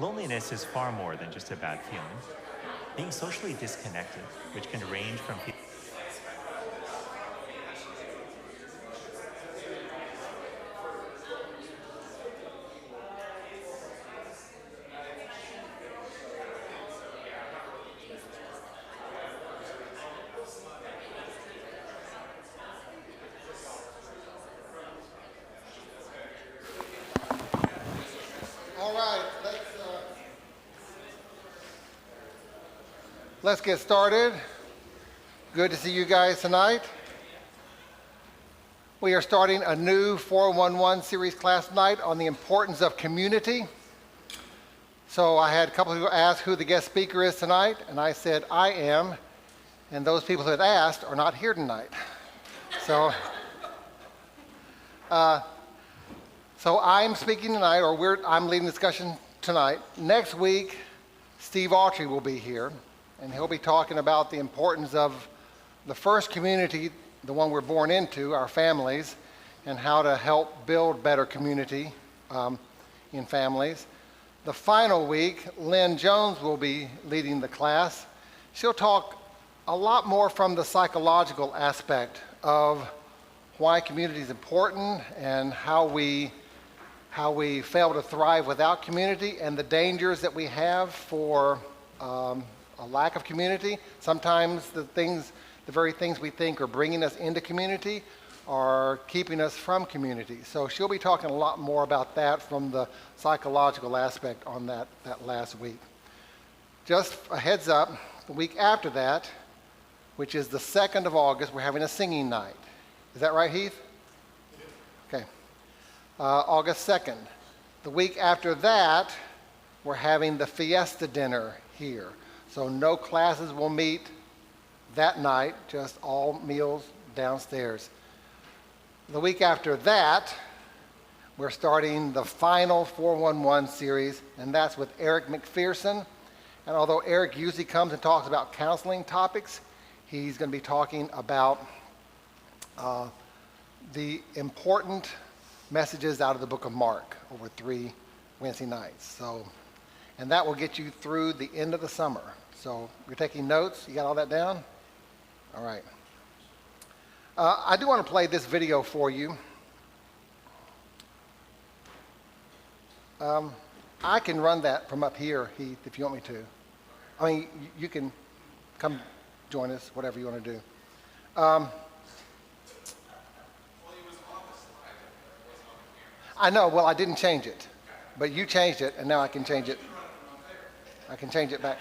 Loneliness is far more than just a bad feeling. Being socially disconnected, which can range from people. All right, let's get started. Good to see you guys tonight. We are starting a new 411 series class tonight on the importance of community. So I had a couple who asked who the guest speaker is tonight, and I said I am, and those people who had asked are not here tonight. So I'm speaking tonight, or I'm leading the discussion tonight. Next week, Steve Autry will be here, and he'll be talking about the importance of the first community, the one we're born into, our families, and how to help build better community in families. The final week, Lynn Jones will be leading the class. She'll talk a lot more from the psychological aspect of why community is important and how we fail to thrive without community, and the dangers that we have for a lack of community. Sometimes the very things we think are bringing us into community are keeping us from community. So she'll be talking a lot more about that from the psychological aspect on that last week. Just a heads up, the week after that, which is the 2nd of August, we're having a singing night. Is that right, Heath? Okay. August 2nd. The week after that, we're having the fiesta dinner here. So no classes will meet that night, just all meals downstairs. The week after that, we're starting the final 411 series, and that's with Eric McPherson. And although Eric usually comes and talks about counseling topics, he's going to be talking about the important messages out of the book of Mark over 3 Wednesday nights. And that will get you through the end of the summer. So you're taking notes? You got all that down? All right. I do want to play this video for you. I can run that from up here, Heath, if you want me to. I mean, you can come join us, whatever you want to do. I know, well, I didn't change it, but you changed it, and now I can change it. I can change it back.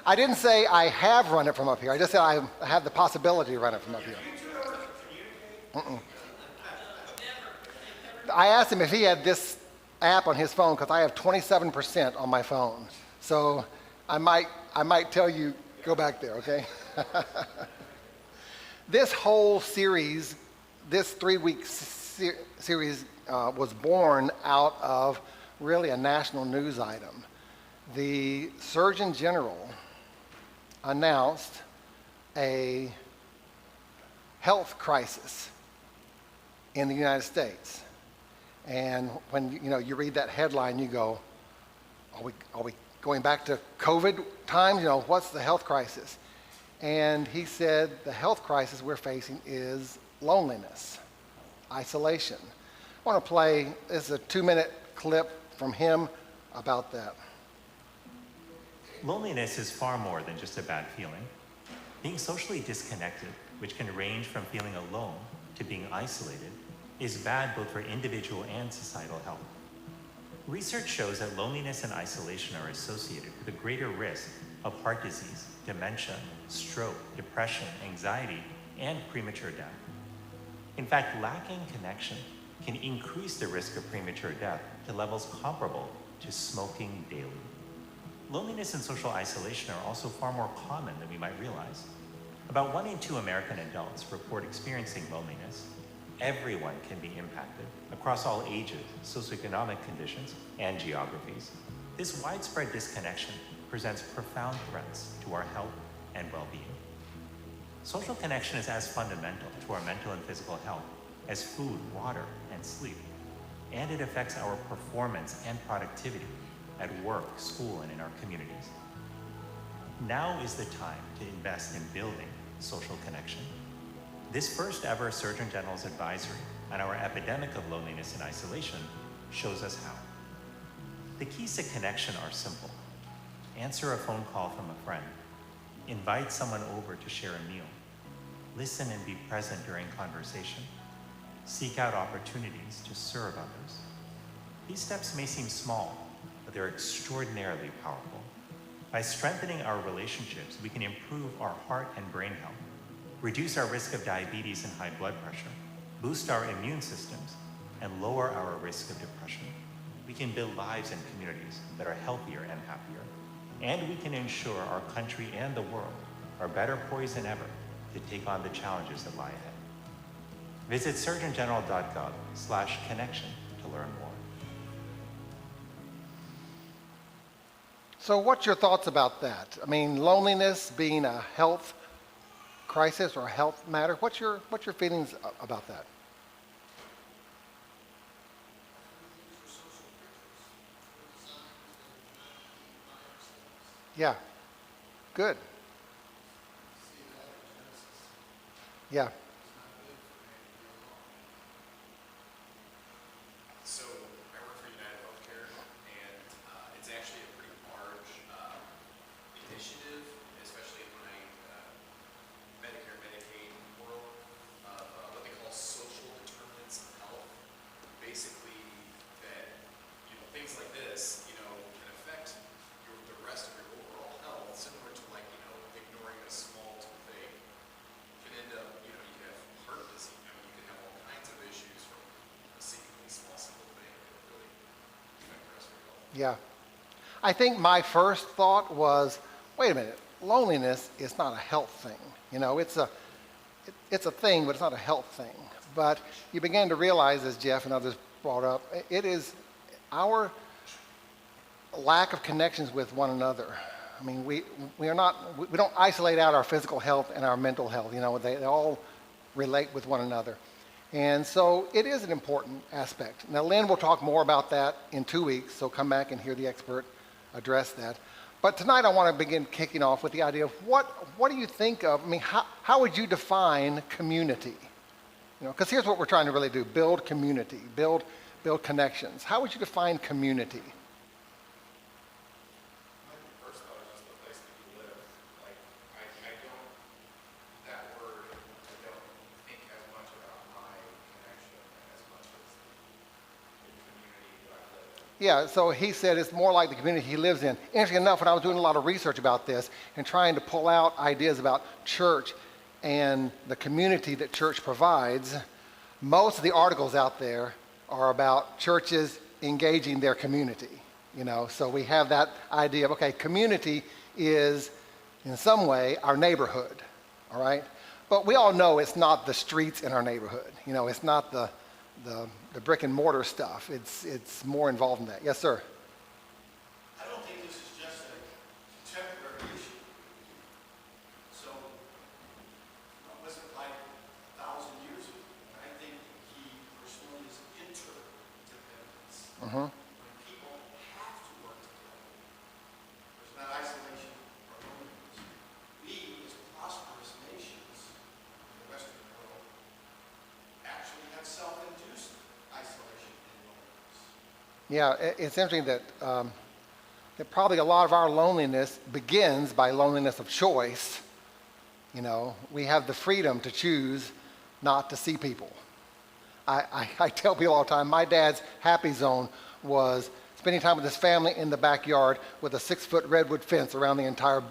I didn't say I have run it from up here. I just said I have the possibility to run it from up here. I asked him if he had this app on his phone, because I have 27% on my phone. So I might tell you, go back there, okay? This whole series, this 3-week series was born out of really a national news item. The Surgeon General announced a health crisis in the United States. And when you read that headline, you go, are we going back to COVID times? What's the health crisis? And he said the health crisis we're facing is loneliness, isolation. I want to play, this is a 2-minute clip from him about that. Loneliness is far more than just a bad feeling. Being socially disconnected, which can range from feeling alone to being isolated, is bad both for individual and societal health. Research shows that loneliness and isolation are associated with a greater risk of heart disease, dementia, stroke, depression, anxiety, and premature death. In fact, lacking connection can increase the risk of premature death to levels comparable to smoking daily. Loneliness and social isolation are also far more common than we might realize. About 1 in 2 American adults report experiencing loneliness. Everyone can be impacted across all ages, socioeconomic conditions, and geographies. This widespread disconnection presents profound threats to our health and well-being. Social connection is as fundamental to our mental and physical health as food, water, and sleep. And it affects our performance and productivity at work, school, and in our communities. Now is the time to invest in building social connection. This first ever Surgeon General's advisory on our epidemic of loneliness and isolation shows us how. The keys to connection are simple. Answer a phone call from a friend. Invite someone over to share a meal. Listen and be present during conversation. Seek out opportunities to serve others. These steps may seem small, but they're extraordinarily powerful. By strengthening our relationships, we can improve our heart and brain health, reduce our risk of diabetes and high blood pressure, boost our immune systems, and lower our risk of depression. We can build lives and communities that are healthier and happier. And we can ensure our country and the world are better poised than ever to take on the challenges that lie ahead. Visit surgeongeneral.gov/connection to learn more. So what's your thoughts about that? I mean, loneliness being a health crisis or a health matter. What's your feelings about that? Yeah. Good. Yeah. So I work for United Healthcare, and it's actually a pretty large initiative, especially in my Medicare, Medicaid world, of what they call social determinants of health. Basically, that things like this, can affect the rest of your overall health, similar to like ignoring a small thing can end up, you can have heart disease. You can have all kinds of issues from a seemingly small, simple thing that really affect the rest of your health. Yeah. I think my first thought was, wait a minute, loneliness is not a health thing. It's a thing, but it's not a health thing. But you begin to realize, as Jeff and others brought up, it is our lack of connections with one another. I mean, we don't isolate out our physical health and our mental health. They all relate with one another. And so it is an important aspect. Now, Lynn will talk more about that in 2 weeks, so come back and hear the expert address that. But tonight I want to begin kicking off with the idea of what do you think of, how would you define community? Because here's what we're trying to really do, build community, build connections. How would you define community? Yeah, so he said it's more like the community he lives in. Interesting enough, when I was doing a lot of research about this and trying to pull out ideas about church and the community that church provides, most of the articles out there are about churches engaging their community. So we have that idea of, okay, community is in some way our neighborhood, all right? But we all know it's not the streets in our neighborhood. It's not the brick and mortar stuff. It's more involved in that. Yes, sir. I don't think this is just a temporary issue. So it wasn't like 1,000 years ago. I think the key personally is interdependence. Mm-hmm. When people have to work together, there's not isolation or loneliness. We, as prosperous nations in the Western world, actually have self-induced isolation and loneliness. Yeah, it's interesting that probably a lot of our loneliness begins by loneliness of choice. We have the freedom to choose not to see people. I tell people all the time, my dad's happy zone was spending time with his family in the backyard with a 6-foot redwood fence around the entire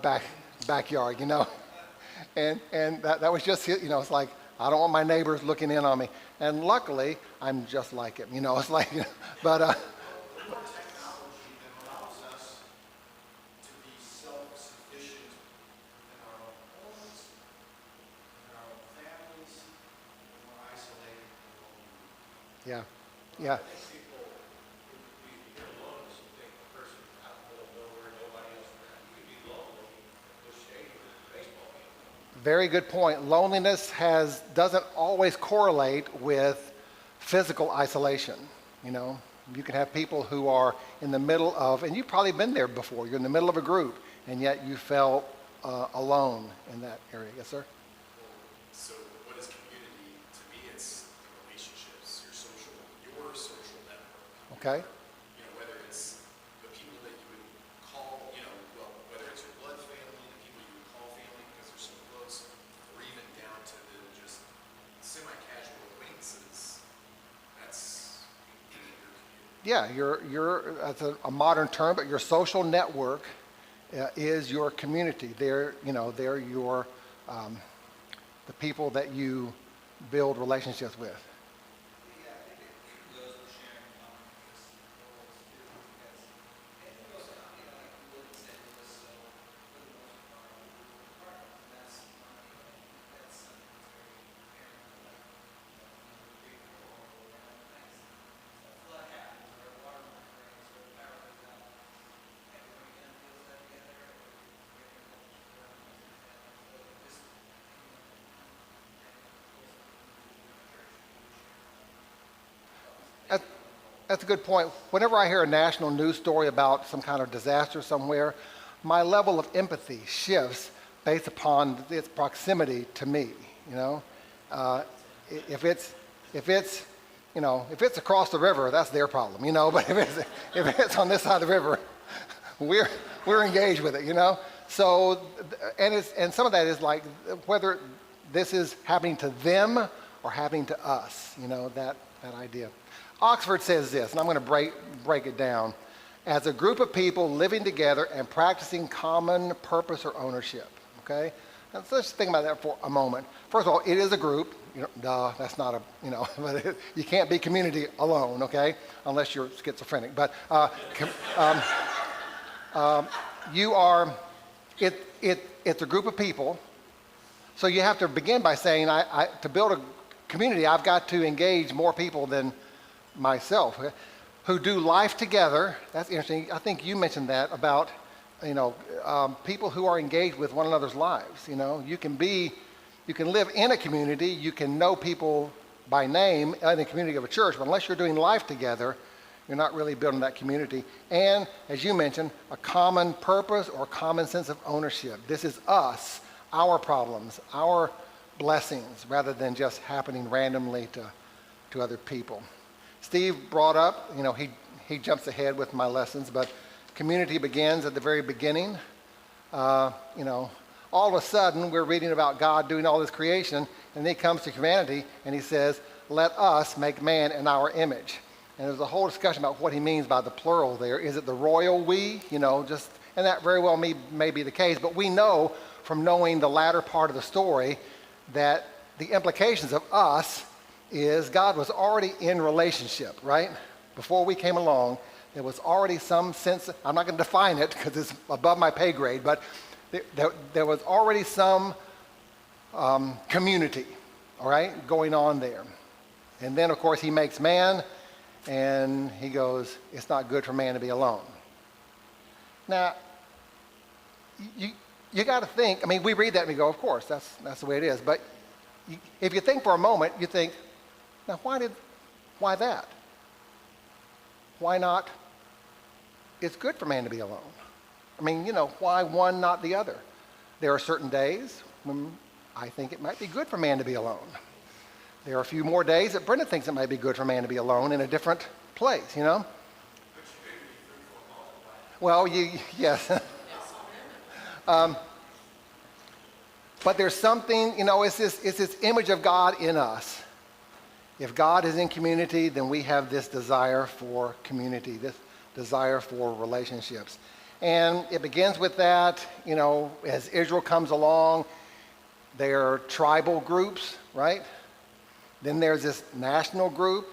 backyard, And that was just, it's like, I don't want my neighbors looking in on me. And luckily, I'm just like him, it's like, but... More technology that allows us to be self-sufficient in our own homes, in our own families, and more isolated and lonely. Yeah, yeah. I think people, when you hear loneliness, you think a person out in the middle of nowhere, nobody else around. You could be lonely at Busch Stadium at a baseball game. Very good point. Loneliness doesn't always correlate with physical isolation, You can have people who are in the middle of, and you've probably been there before, you're in the middle of a group, and yet you felt alone in that area. Yes, sir? So what is community? To me, it's the relationships, your social network. Okay. You know, whether it's the people that you would call, well, whether it's your blood family, the people you would call family because they're so close, or even down to the just semi-casual acquaintances. That's your community. Yeah, that's a modern term, but your social network is your community. They're your, the people that you build relationships with. Yeah, I think it goes with sharing common interests and goals too, because and it goes on, like we live in St. Louis, so for the most part, we live in apartments, and that's that's something that's very apparent, like big people all around the place. So a flood happens, or a water line breaks, or the power goes out. Everybody kind of feels that together, or just That's a good point. Whenever I hear a national news story about some kind of disaster somewhere, my level of empathy shifts based upon its proximity to me. If it's across the river, that's their problem. But if it's on this side of the river, we're engaged with it. So, and some of that is like whether this is happening to them or happening to us. That idea. Oxford says this, and I'm going to break it down. As a group of people living together and practicing common purpose or ownership. Okay? Now, so let's think about that for a moment. First of all, it is a group. That's not but you can't be community alone, okay? Unless you're schizophrenic. But it's a group of people. So you have to begin by saying, to build a community, I've got to engage more people than myself, who do life together. That's interesting. I think you mentioned that about, people who are engaged with one another's lives. You can live in a community, you can know people by name in the community of a church, but unless you're doing life together, you're not really building that community. And as you mentioned, a common purpose or common sense of ownership. This is us, our problems, our blessings, rather than just happening randomly to other people. Steve brought up, he jumps ahead with my lessons, but community begins at the very beginning. All of a sudden we're reading about God doing all this creation, and then he comes to humanity and he says, let us make man in our image. And there's a whole discussion about what he means by the plural there. Is it the royal we? And that very well may be the case, but we know from knowing the latter part of the story that the implications of us is God was already in relationship, right? Before we came along, there was already some sense, I'm not going to define it because it's above my pay grade, but there was already some community, all right, going on there. And then, of course, he makes man, and he goes, it's not good for man to be alone. Now, you got to think, we read that and we go, of course, that's the way it is. But if you think for a moment, you think, now why that? Why not? It's good for man to be alone. Why one, not the other? There are certain days when I think it might be good for man to be alone. There are a few more days that Brenda thinks it might be good for man to be alone in a different place, Well, yes. But there's something, it's this image of God in us. If God is in community, then we have this desire for community, this desire for relationships. And it begins with that, as Israel comes along, there are tribal groups, right? Then there's this national group.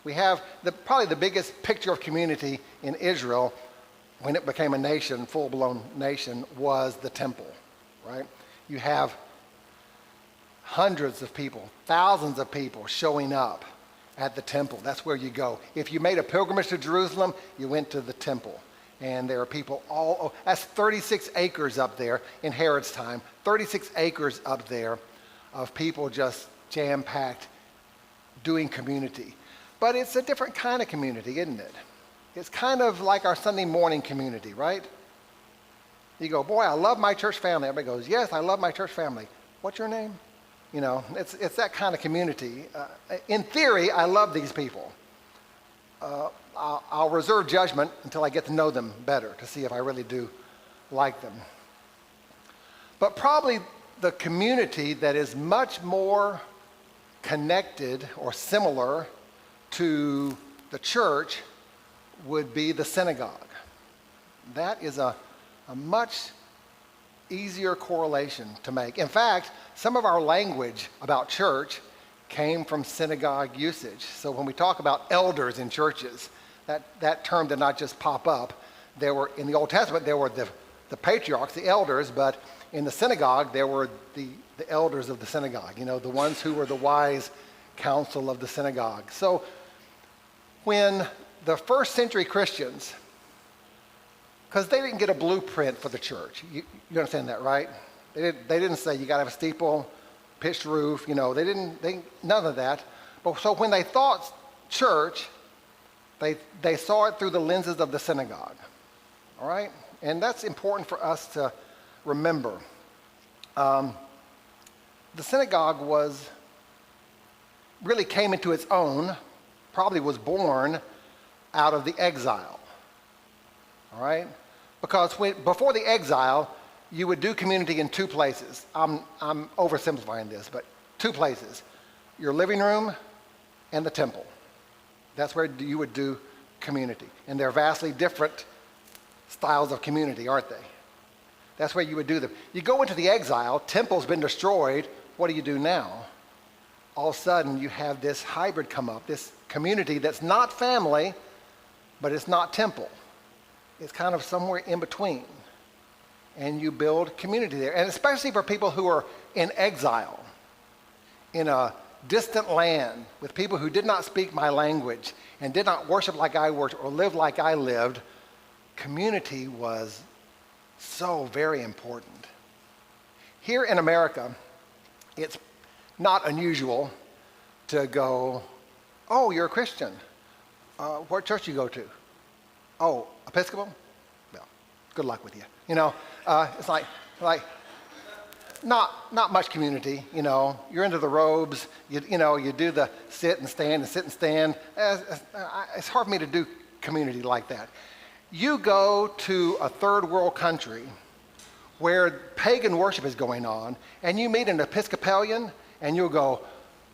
We have probably the biggest picture of community in Israel when it became a nation, full-blown nation, was the temple, right? You have hundreds of people, thousands of people showing up at the temple. That's where you go. If you made a pilgrimage to Jerusalem, you went to the temple. And there are people that's 36 acres up there in Herod's time, 36 acres up there of people just jam-packed doing community. But it's a different kind of community, isn't it? It's kind of like our Sunday morning community, right? You go, boy, I love my church family. Everybody goes, yes, I love my church family. What's your name? You know, it's that kind of community. In theory, I love these people. I'll reserve judgment until I get to know them better to see if I really do like them. But probably the community that is much more connected or similar to the church would be the synagogue. That is a much easier correlation to make. In fact, some of our language about church came from synagogue usage. So when we talk about elders in churches, that term did not just pop up. There were, in the Old Testament, there were the patriarchs, the elders, but in the synagogue, there were the elders of the synagogue, you know, the ones who were the wise counsel of the synagogue. So when the first century Christians, because they didn't get a blueprint for the church. You understand that, right? They didn't say you got to have a steeple, pitched roof, you know. None of that. But so when they thought church, they saw it through the lenses of the synagogue. All right? And that's important for us to remember. The synagogue really came into its own, probably was born out of the exile. All right? Because before the exile, you would do community in two places. I'm oversimplifying this, but two places. Your living room and the temple. That's where you would do community. And they're vastly different styles of community, aren't they? That's where you would do them. You go into the exile, temple's been destroyed. What do you do now? All of a sudden, you have this hybrid come up, this community that's not family, but it's not temple. It's kind of somewhere in between. And you build community there. And especially for people who are in exile, in a distant land, with people who did not speak my language and did not worship like I worshiped or live like I lived, community was so very important. Here in America, it's not unusual to go, oh, you're a Christian. What church do you go to? Oh, Episcopal? Well, good luck with you. You know, it's like not much community, you know. You're into the robes, you do the sit and stand and sit and stand. It's hard for me to do community like that. You go to a third world country where pagan worship is going on, and you meet an Episcopalian, and you'll go,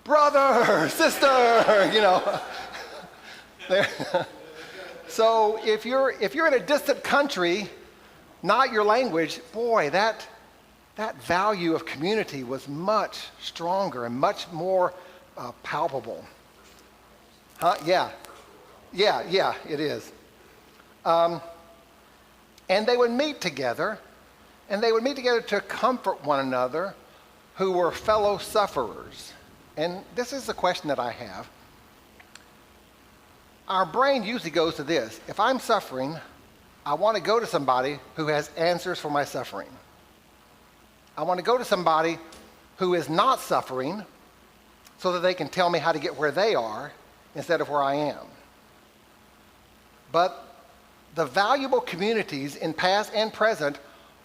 brother, sister, you know. So if you're in a distant country, not your language, boy, that value of community was much stronger and much more palpable. Huh? Yeah, it is. And they would meet together, and they would meet together to comfort one another who were fellow sufferers. And this is the question that I have. Our brain usually goes to this. If I'm suffering, I want to go to somebody who has answers for my suffering. I want to go to somebody who is not suffering so that they can tell me how to get where they are instead of where I am. But the valuable communities in past and present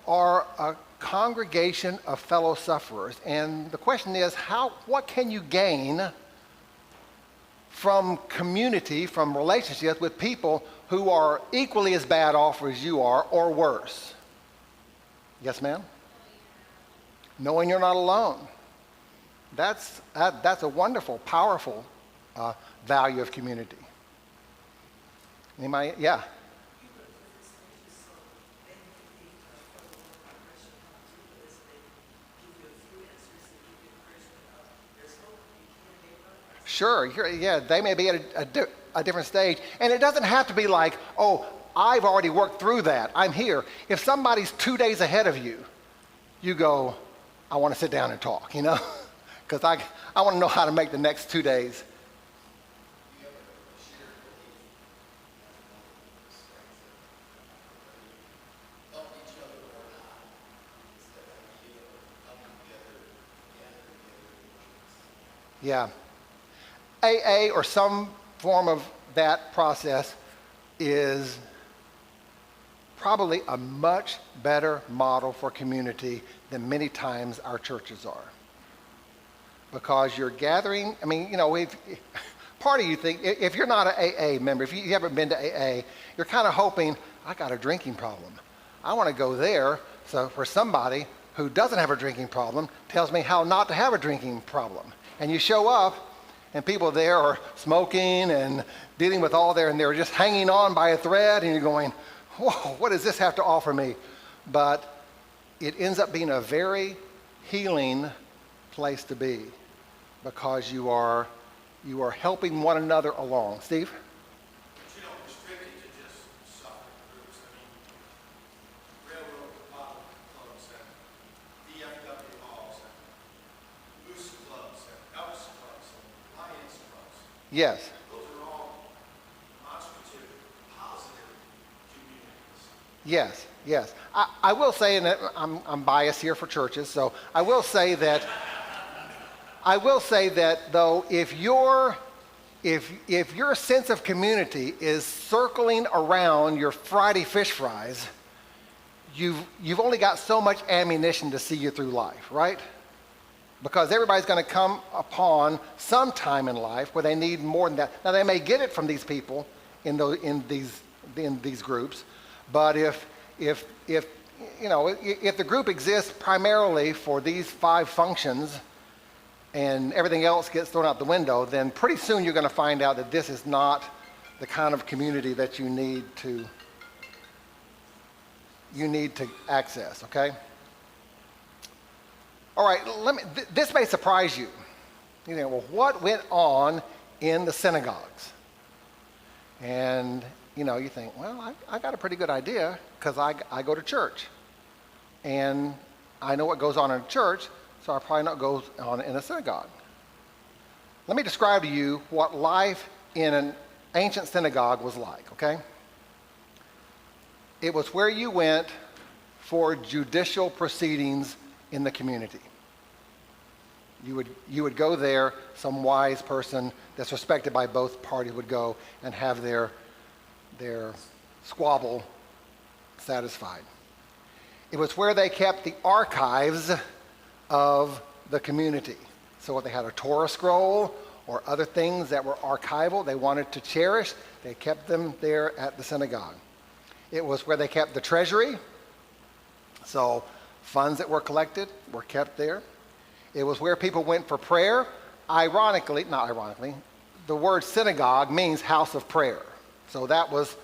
are a congregation of fellow sufferers. And the question is, what can you gain from community, from relationships with people who are equally as bad off as you are or worse? Yes, ma'am? Knowing you're not alone. That's a wonderful, powerful value of community. Anybody? Yeah. Sure, yeah, they may be at a different stage. And it doesn't have to be like, oh, I've already worked through that. I'm here. If somebody's 2 days ahead of you, you go, I want to sit down and talk, you know? Because I want to know how to make the next 2 days. Yeah. AA or some form of that process is probably a much better model for community than many times our churches are. Because you're gathering, I mean, you know, part of you think, if you're not an AA member, if you haven't been to AA, you're kind of hoping, I got a drinking problem. I want to go there, so for somebody who doesn't have a drinking problem tells me how not to have a drinking problem. And you show up, and people there are smoking and dealing with all and they're just hanging on by a thread, and you're going, whoa, what does this have to offer me? But it ends up being a very healing place to be, because you are helping one another along. Steve? But you don't restrict it to just suffering groups. I mean, railroad bottle clubs and VFW halls and Moose clubs and Elks clubs and Lions clubs. Yes. Those are all demonstrative, positive communities. Yes, yes. I will say, and I'm biased here for churches, so I will say that though, if your sense of community is circling around your Friday fish fries, you've only got so much ammunition to see you through life, right? Because everybody's going to come upon some time in life where they need more than that. Now, they may get it from these people in these groups, but if the group exists primarily for these 5 functions and everything else gets thrown out the window, then pretty soon you're going to find out that this is not the kind of community that you need to access, okay? All right, this may surprise you. You think, well, what went on in the synagogues? And, you think, well, I got a pretty good idea because I go to church. And I know what goes on in a church, so I probably know what goes on in a synagogue. Let me describe to you what life in an ancient synagogue was like, okay? It was where you went for judicial proceedings in the community. You would go there, some wise person that's respected by both parties would go and have their squabble satisfied. It was where they kept the archives of the community. So if they had a Torah scroll or other things that were archival they wanted to cherish, they kept them there at the synagogue. It was where they kept the treasury. So funds that were collected were kept there. It was where people went for prayer. Not ironically, the word synagogue means house of prayer. So that was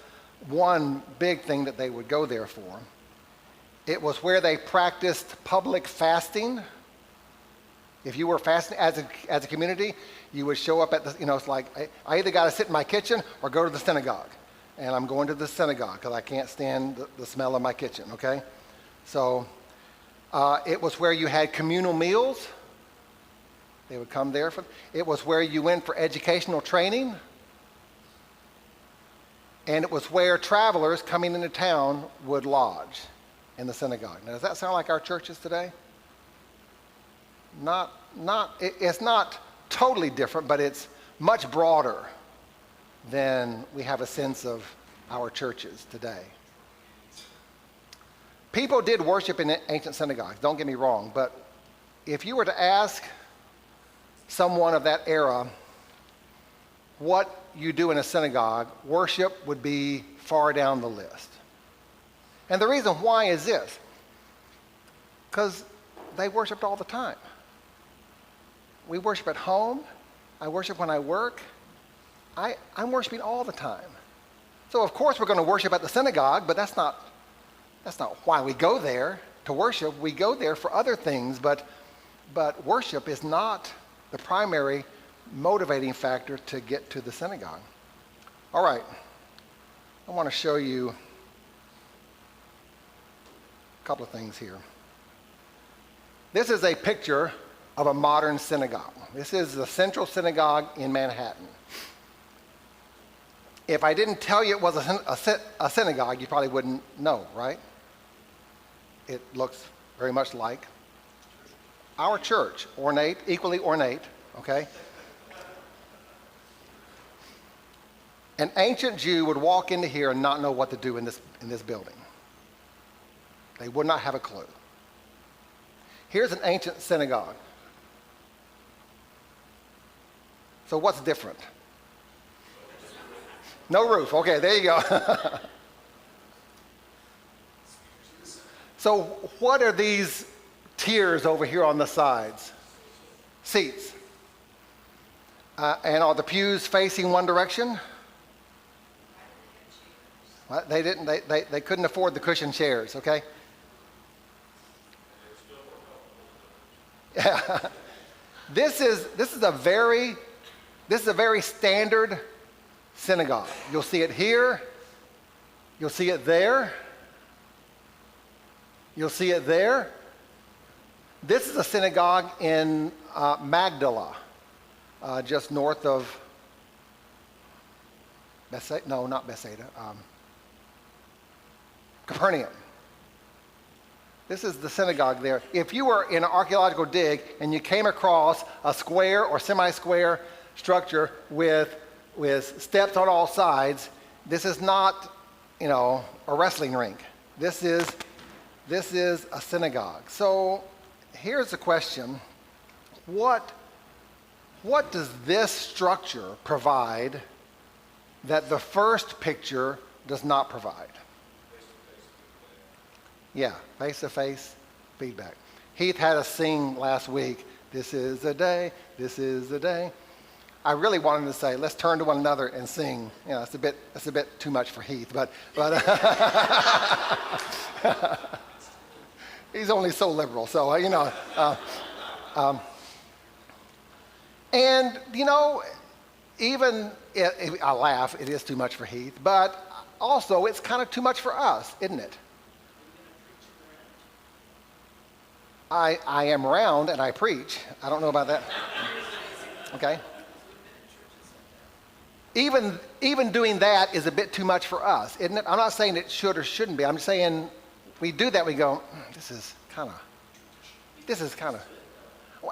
one big thing that they would go there for. It was where they practiced public fasting. If you were fasting as a community, you would show up at it's like, I either got to sit in my kitchen or go to the synagogue. And I'm going to the synagogue because I can't stand the smell of my kitchen, okay? So it was where you had communal meals. They would come there. It was where you went for educational training. And it was where travelers coming into town would lodge in the synagogue. Now, does that sound like our churches today? It's not totally different, but it's much broader than we have a sense of our churches today. People did worship in ancient synagogues, don't get me wrong, but if you were to ask someone of that era what you do in a synagogue, worship would be far down the list. And the reason why is this: because they worshiped all the time. We worship at home. I worship when I work. I'm worshiping all the time. So of course we're going to worship at the synagogue, but that's not why we go there to worship. We go there for other things, but worship is not the primary motivating factor to get to the synagogue. All right, I want to show you a couple of things here. This is a picture of a modern synagogue. This is the Central Synagogue in Manhattan. If I didn't tell you it was a synagogue, you probably wouldn't know, right? It looks very much like our church, ornate, equally ornate, okay? An ancient Jew would walk into here and not know what to do in this building. They would not have a clue. Here's an ancient synagogue. So what's different? No roof. Okay, there you go. So what are these tiers over here on the sides? Seats. And are the pews facing one direction? Well, they didn't. They couldn't afford the cushioned chairs. Okay. Yeah. This is a very standard synagogue. You'll see it here. You'll see it there. You'll see it there. This is a synagogue in Magdala, just north of Bethsaida. No, not Bethsaida. Capernaum. This is the synagogue there. If you were in an archaeological dig and you came across a square or semi-square structure with steps on all sides, this is not, a wrestling rink. This is a synagogue. So here's the question. What does this structure provide that the first picture does not provide? Yeah, face-to-face feedback. Heath had us sing last week, "This is the day, this is the day." I really wanted to say, let's turn to one another and sing. It's a bit too much for Heath, but he's only so liberal, so and even I laugh, it is too much for Heath, but also it's kind of too much for us, isn't it? I am round and I preach. I don't know about that. Okay. Even doing that is a bit too much for us, isn't it? I'm not saying it should or shouldn't be. I'm saying we do that, we go, this is kind of.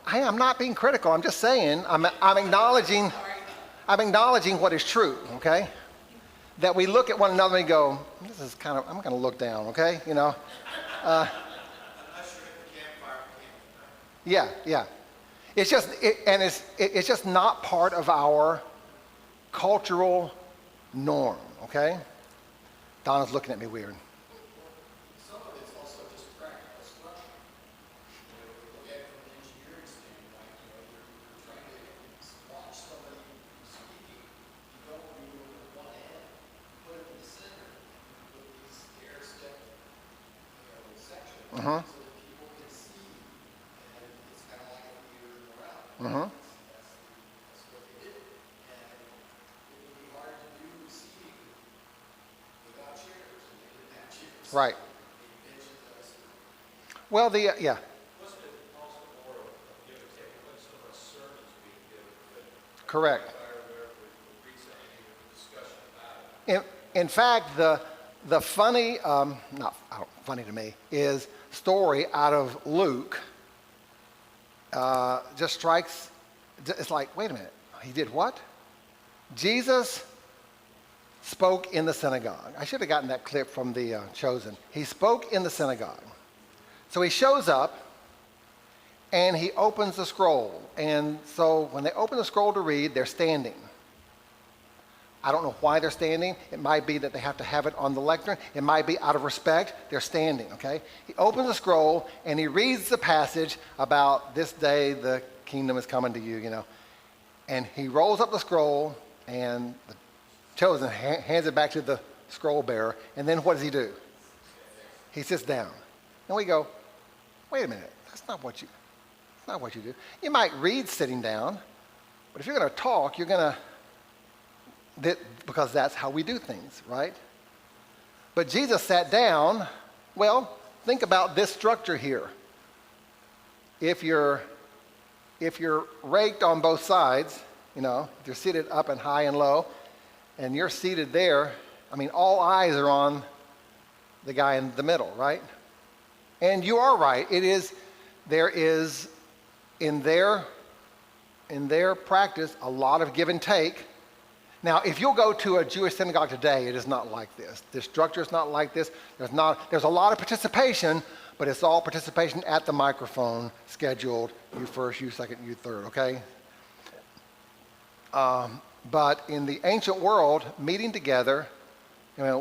I'm not being critical. I'm just saying, I'm acknowledging what is true, okay? That we look at one another and go, this is kind of, I'm going to look down, okay? Yeah. It's just, it's just not part of our cultural norm, okay? Donna's looking at me weird. Some of it's also just practical structure. If we look at it from an engineering standpoint, you're trying to watch somebody speaking. You don't remove one end, you put it in the center, you put these stair step, sections, so that people can see, and it's kind of like a theater around. That's what they did. And it would be hard to do seating without chairs, and they didn't have chairs. Right. They mentioned those. Well, Wasn't it also more of a give and take when some of our sermons being given? correct. Discussion about it. In fact, the funny, not funny to me, is story out of Luke just strikes, it's like, wait a minute, he did what? Jesus spoke in the synagogue. I should have gotten that clip from the Chosen. He spoke in the synagogue. So he shows up and he opens the scroll. And so when they open the scroll to read, they're standing. I don't know why they're standing. It might be that they have to have it on the lectern. It might be out of respect. They're standing, okay? He opens the scroll and he reads the passage about this day the kingdom is coming to you, And he rolls up the scroll and the Chosen hands it back to the scroll bearer. And then what does he do? He sits down. And we go, wait a minute, that's not what you do. You might read sitting down, but if you're going to talk, you're going to, because that's how we do things, right? But Jesus sat down. Well, think about this structure here. If you're raked on both sides, if you're seated up and high and low, and you're seated there, all eyes are on the guy in the middle, right? And you are right. There is in their practice a lot of give and take. Now, if you'll go to a Jewish synagogue today, it is not like this. The structure is not like this. There's a lot of participation, but it's all participation at the microphone, scheduled, you first, you second, you third, okay? But in the ancient world, meeting together,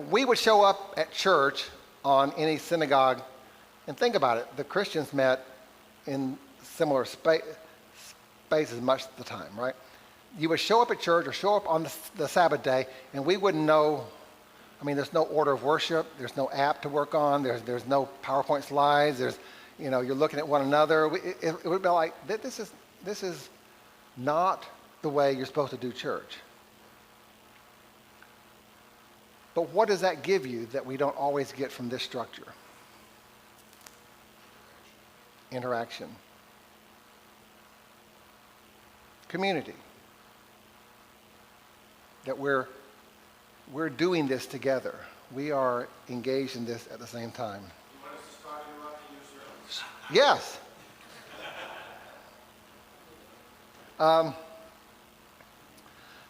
we would show up at church on any synagogue, and think about it, the Christians met in similar spaces much of the time, right? You would show up at church or show up on the Sabbath day, and we wouldn't know. There's no order of worship. There's no app to work on. There's no PowerPoint slides. You're looking at one another. It would be like, this is not the way you're supposed to do church. But what does that give you that we don't always get from this structure? Interaction. Community. That we're doing this together. We are engaged in this at the same time. You want us to start interrupting your service? Yes.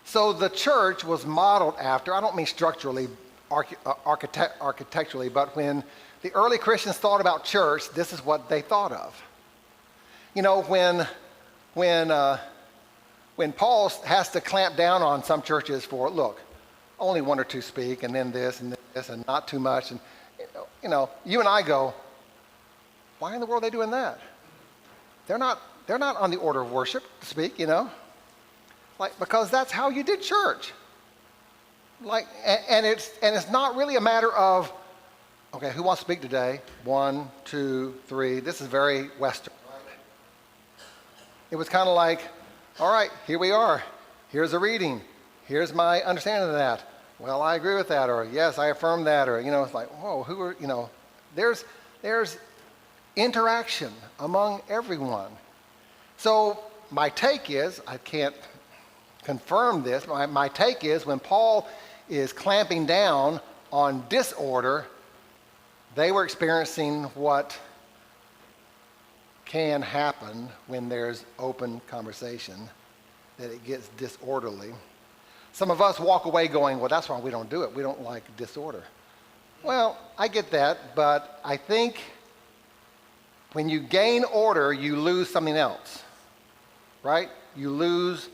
So the church was modeled after, I don't mean structurally, architecturally, but when the early Christians thought about church, this is what they thought of. When Paul has to clamp down on some churches for, look, only one or two speak, and then this, and not too much. And, you and I go, why in the world are they doing that? They're not on the order of worship to speak, because that's how you did church. And it's not really a matter of, okay, who wants to speak today? 1, 2, 3. This is very Western. It was kind of like, all right, here we are. Here's a reading. Here's my understanding of that. Well, I agree with that, or yes, I affirm that, or, it's like, whoa, there's interaction among everyone. So my take is, I can't confirm this, but my take is when Paul is clamping down on disorder, they were experiencing what can happen when there's open conversation, that it gets disorderly. Some of us walk away going, well, that's why we don't do it. We don't like disorder. Well, I get that, but I think when you gain order, you lose something else, right? You lose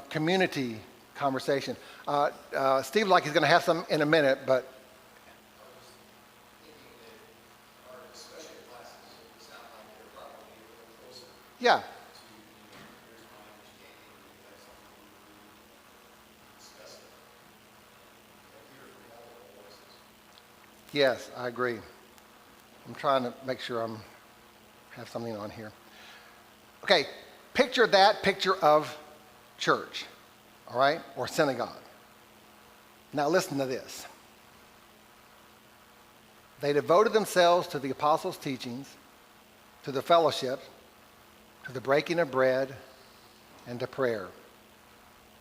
community conversation. Steve, he's going to have some in a minute, but yeah. Yes, I agree. I'm trying to make sure I have something on here. Okay, picture that picture of church, all right, or synagogue. Now listen to this. They devoted themselves to the apostles' teachings, to the fellowship, to the breaking of bread, and to prayer.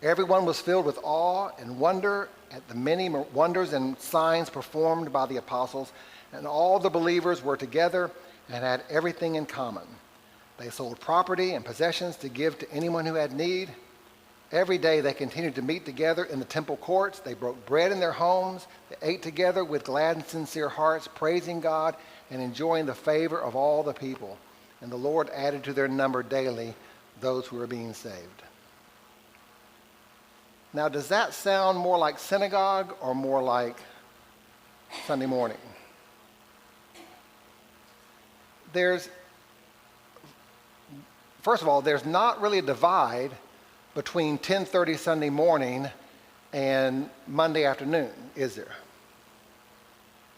Everyone was filled with awe and wonder at the many wonders and signs performed by the apostles, and all the believers were together and had everything in common. They sold property and possessions to give to anyone who had need. Every day they continued to meet together in the temple courts. They broke bread in their homes. They ate together with glad and sincere hearts, praising God and enjoying the favor of all the people. And the Lord added to their number daily those who were being saved. Now, does that sound more like synagogue or more like Sunday morning? First of all, there's not really a divide between 10:30 Sunday morning and Monday afternoon, is there?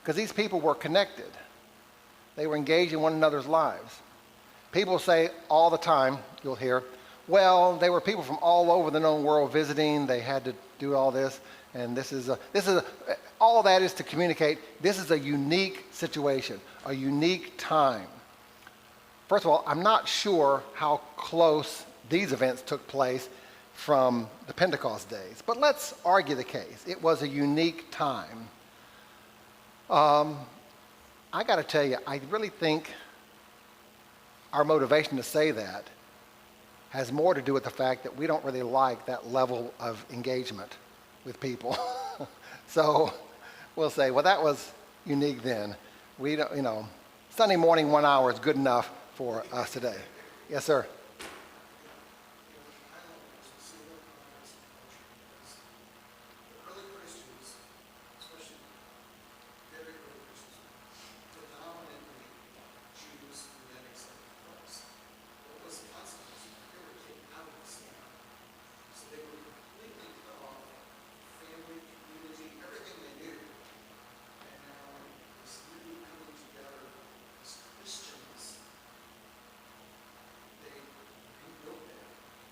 Because these people were connected. They were engaged in one another's lives. People say all the time, you'll hear, well, they were people from all over the known world visiting. They had to do all this, and all that is to communicate. This is a unique situation, a unique time. First of all, I'm not sure how close these events took place from the Pentecost days, but let's argue the case. It was a unique time. I got to tell you, I really think our motivation to say that has more to do with the fact that we don't really like that level of engagement with people. So we'll say, well, that was unique then. We don't, Sunday morning 1 hour is good enough for us today. Yes, sir. Early Christians, especially very early Christians, predominantly Jews who then accepted Christ. What was the consequence? They were kicked out of Islam. So they were completely cut off family, community, everything they knew. And now this new coming together as Christians, they rebuilt that.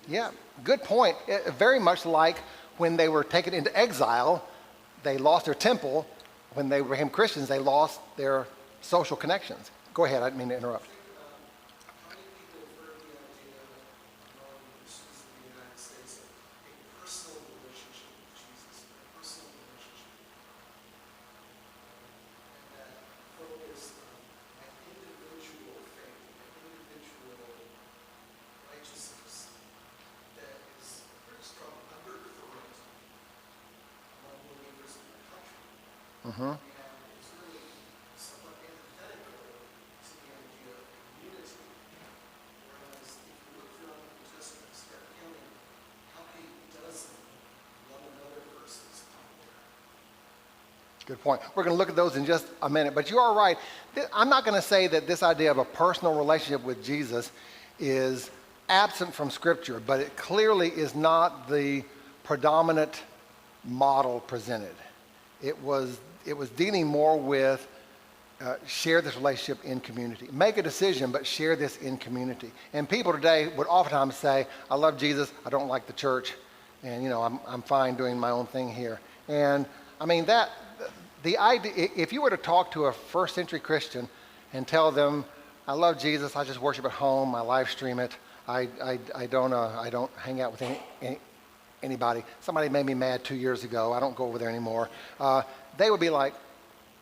Yeah, good point. Very much like when they were taken into exile, they lost their temple. When they became Christians, they lost their social connections. Go ahead, I didn't mean to interrupt. How many people have heard the idea among Christians in the United States of a personal relationship with Jesus, a personal relationship with God, and that focus on an individual faith, an individual righteousness that is a pretty strong undercurrent among believers in our country. And it's really somewhat antithetical to the idea of community. Whereas if you look throughout the New Testament and start counting how many dozen love another verses out there. Good point. We're going to look at those in just a minute. But you are right. I'm not going to say that this idea of a personal relationship with Jesus is absent from Scripture, but it clearly is not the predominant model presented. It was dealing more with share this relationship in community. Make a decision, but share this in community. And people today would oftentimes say, I love Jesus, I don't like the church, and I'm fine doing my own thing here. And I mean the idea, if you were to talk to a first century Christian and tell them, I love Jesus, I just worship at home, I live stream it, I don't hang out with anybody. Somebody made me mad 2 years ago, I don't go over there anymore. They would be like,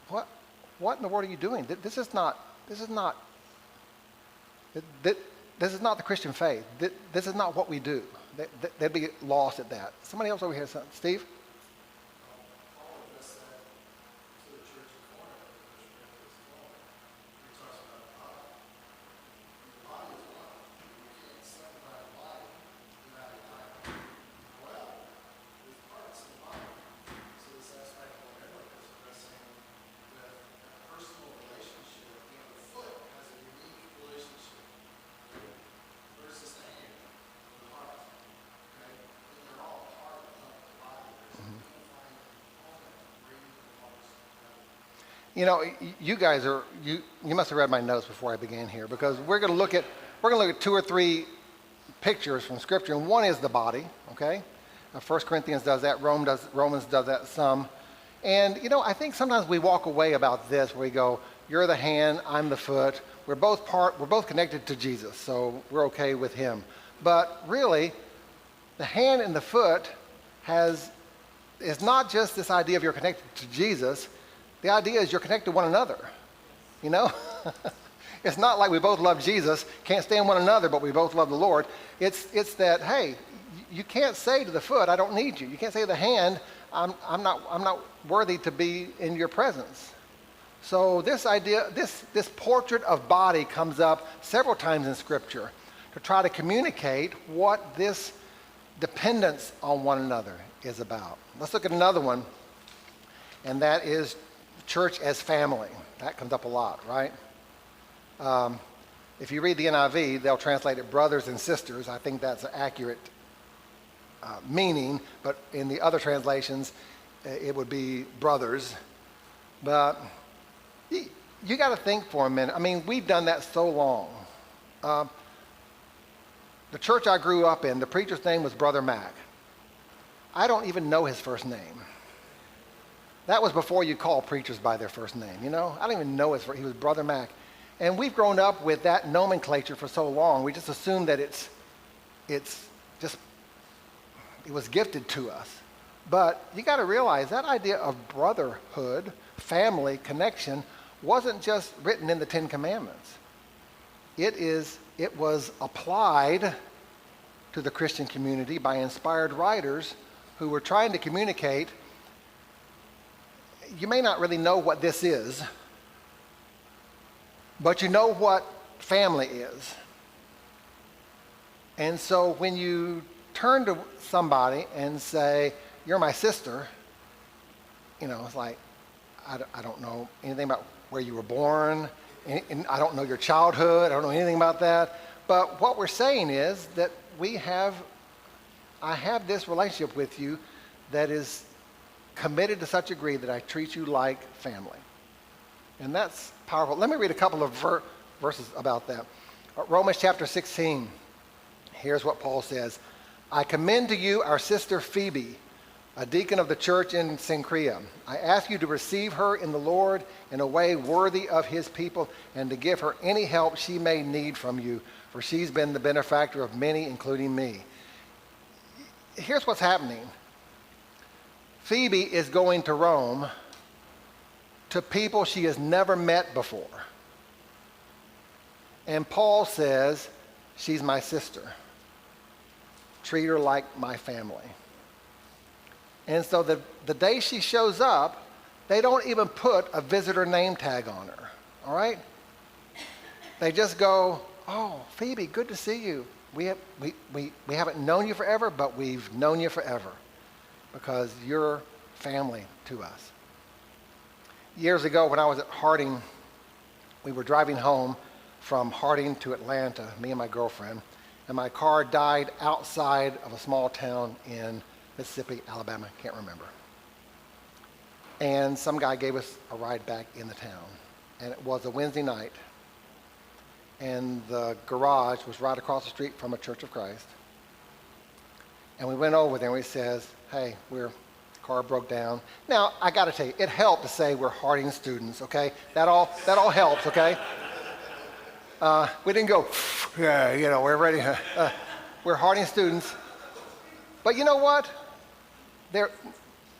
what in the world are you doing? This is not the Christian faith. This is not what we do. They'd be lost at that. Somebody else over here, Steve? Paul addressed that to the church in Corinth, which is Corinth. He talks about the body. The body is one. You can't separate the body without a diet. Well, there's parts of the body. So this aspect of what Edward was addressing with a personal relationship, the foot has a unique relationship versus the hand or the heart. Okay? And they're all part of the body. There's a unifying component to bring the parts together. You guys you must have read my notes before I began here, because we're going to look at 2 or 3 pictures from Scripture, and one is the body. Okay, 1 Corinthians does that. Romans does that some, and I think sometimes we walk away about this where we go, "You're the hand, I'm the foot. We're both connected to Jesus, so we're okay with Him." But really, the hand and the foot is not just this idea of you're connected to Jesus. The idea is you're connected to one another. It's not like we both love Jesus, can't stand one another, but we both love the Lord. It's that, hey, you can't say to the foot, I don't need you. You can't say to the hand, I'm not worthy to be in your presence. So this idea, this portrait of body comes up several times in Scripture to try to communicate what this dependence on one another is about. Let's look at another one, and that is church as family. That comes up a lot, right? If you read the NIV, they'll translate it brothers and sisters. I think that's an accurate meaning, but in the other translations, it would be brothers. But you got to think for a minute. I mean, we've done that so long. The church I grew up in, the preacher's name was Brother Mac. I don't even know his first name. That was before you call preachers by their first name, I don't even know he was Brother Mac. And we've grown up with that nomenclature for so long, we just assume that it was gifted to us. But you got to realize that idea of brotherhood, family, connection, wasn't just written in the 10 Commandments. It was applied to the Christian community by inspired writers who were trying to communicate. You may not really know what this is, but you know what family is. And so when you turn to somebody and say, "You're my sister," it's like, I don't know anything about where you were born, and I don't know your childhood, I don't know anything about that. But what we're saying is that I have this relationship with you that is committed to such a degree that I treat you like family. And that's powerful. Let me read a couple of verses about that. Romans chapter 16. Here's what Paul says. "I commend to you our sister Phoebe, a deacon of the church in Cenchrea. I ask you to receive her in the Lord in a way worthy of his people and to give her any help she may need from you, for she's been the benefactor of many, including me." Here's what's happening. Phoebe is going to Rome to people she has never met before. And Paul says, "She's my sister. Treat her like my family." And so the day she shows up, they don't even put a visitor name tag on her, all right? They just go, "Oh, Phoebe, good to see you. We haven't known you forever, but we've known you forever because you're family to us." Years ago when I was at Harding, we were driving home from Harding to Atlanta, me and my girlfriend, and my car died outside of a small town in Mississippi, Alabama, can't remember. And some guy gave us a ride back in the town. And it was a Wednesday night. And the garage was right across the street from a Church of Christ. And we went over there and we says, "Hey, car broke down." Now, I got to tell you, it helped to say we're Harding students, okay? That all helps, okay? We didn't go, "Yeah, we're ready." We're Harding students. But you know what? They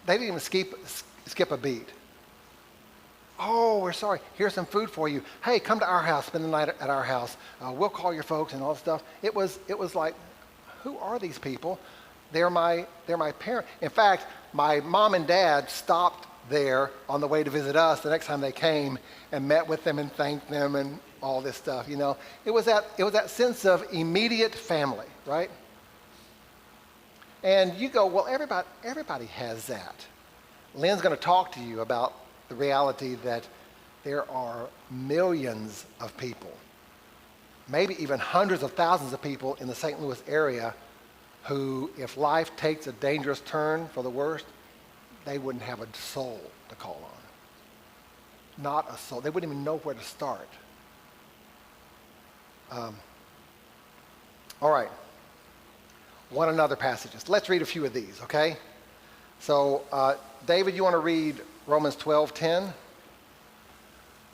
didn't even skip a beat. "Oh, we're sorry. Here's some food for you. Hey, come to our house, spend the night at our house. We'll call your folks," and all this stuff. It was like, who are these people? They're my parents. In fact, my mom and dad stopped there on the way to visit us the next time they came and met with them and thanked them and all this stuff. It was that sense of immediate family, right? And you go, well, everybody has that. Lynn's going to talk to you about the reality that there are millions of people, maybe even hundreds of thousands of people in the St. Louis area who, if life takes a dangerous turn for the worst, they wouldn't have a soul to call on. Not a soul. They wouldn't even know where to start. All right. One another passages. Let's read a few of these, okay? So, David, you want to read Romans 12:10?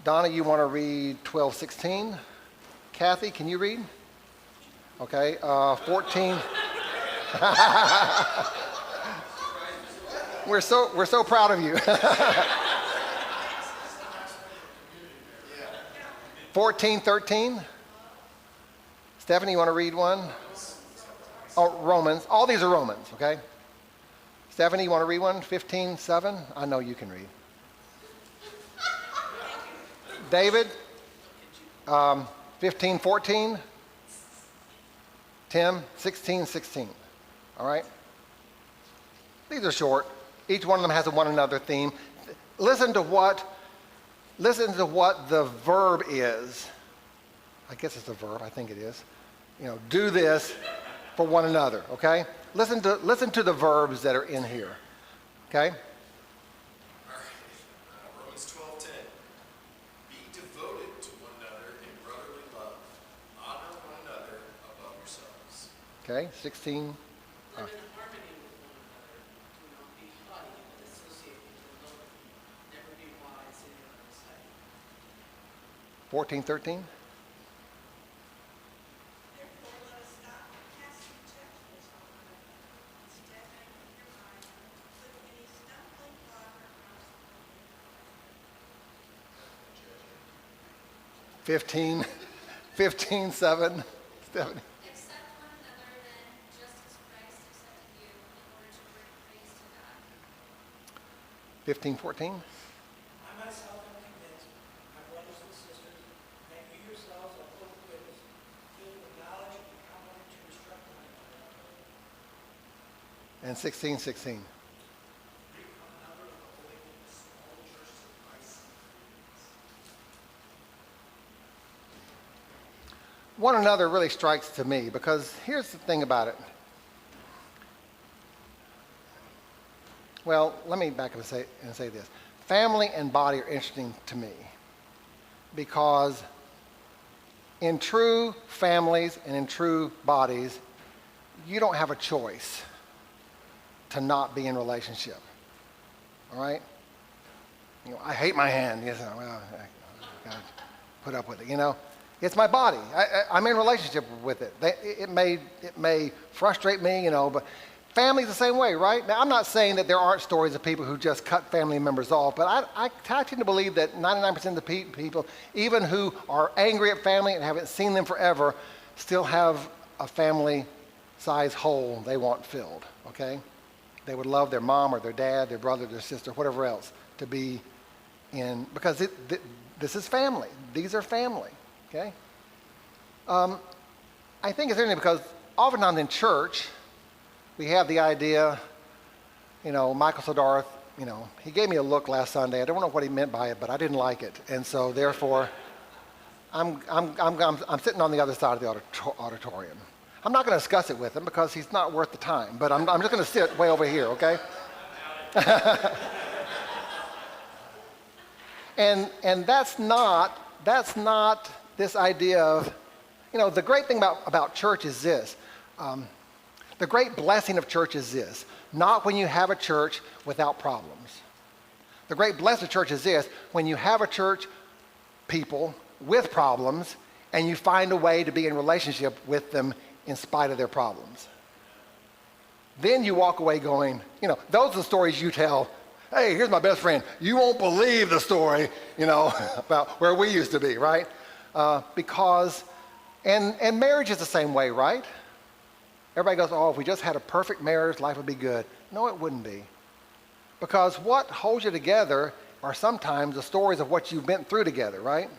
Donna, you want to read 12:16? Kathy, can you read? Okay, 14. We're so proud of you. 14:13. Stephanie, you want to read one? Oh, Romans. All these are Romans, okay? Stephanie, you want to read one? 15:7. I know you can read. David, 15:14. Tim, 16:16. All right? These are short. Each one of them has a one another theme. Listen to what the verb is. I guess it's a verb. I think it is. Do this for one another, okay? Listen to the verbs that are in here, okay? All right. Romans 12:10. Be devoted to one another in brotherly love. Honor one another above yourselves. Okay, 16. Live in harmony with one another. Do not be haughty, but associate with the lowly. Never be wise in your own sight. 14:13. Therefore, let us not cast judgments on one another. Instead, make up your mind to put any stumbling block or obstacle in your way. 15:7. Stephanie. Accept one another then, 15, 14? I myself am convinced, my brothers and sisters, that you yourselves are full of goodness, filled with knowledge and competent to instruct one another. And 16, 16. One another really strikes to me because here's the thing about it. Well, let me back up and say this. Family and body are interesting to me because in true families and in true bodies, you don't have a choice to not be in relationship. All right? You know, I hate my hand. Yes, well, I gotta put up with it. You know, it's my body. I'm in relationship with it. It may frustrate me, you know, but family's the same way, right? Now, I'm not saying that there aren't stories of people who just cut family members off, but I tend to believe that 99% of the people, even who are angry at family and haven't seen them forever, still have a family-size hole they want filled, okay? They would love their mom or their dad, their brother, their sister, whatever else, to be in, because this is family. These are family, okay? I think it's interesting because oftentimes in church, we have the idea, you know, Michael Sodarth, you know, he gave me a look last Sunday. I don't know what he meant by it, but I didn't like it. And so therefore, I'm sitting on the other side of the auditorium. I'm not going to discuss it with him because he's not worth the time, but I'm just going to sit way over here, okay? And that's not this idea of, you know, the great thing about church is this. The great blessing of church is this, not when you have a church without problems. The great blessing of church is this, when you have a church people with problems and you find a way to be in relationship with them in spite of their problems. Then you walk away going, you know, those are the stories you tell. Hey, here's my best friend. You won't believe the story, you know, about where we used to be, right? Because, and marriage is the same way, right? Everybody goes, oh, if we just had a perfect marriage, life would be good. No, it wouldn't be. Because what holds you together are sometimes the stories of what you've been through together, right?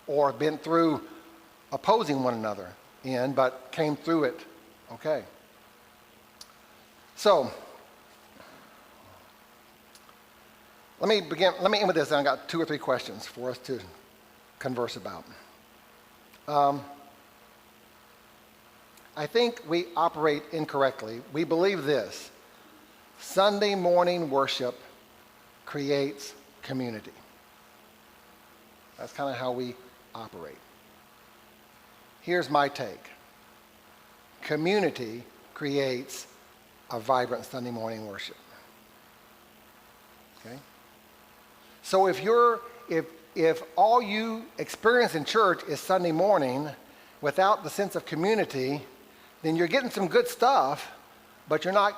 Or been through opposing one another in, but came through it okay. So, let me end with this, and I've got 2 or 3 questions for us to converse about. I think we operate incorrectly. We believe this: Sunday morning worship creates community. That's kind of how we operate. Here's my take. Community creates a vibrant Sunday morning worship. Okay? So if all you experience in church is Sunday morning without the sense of community, then you're getting some good stuff, but you're not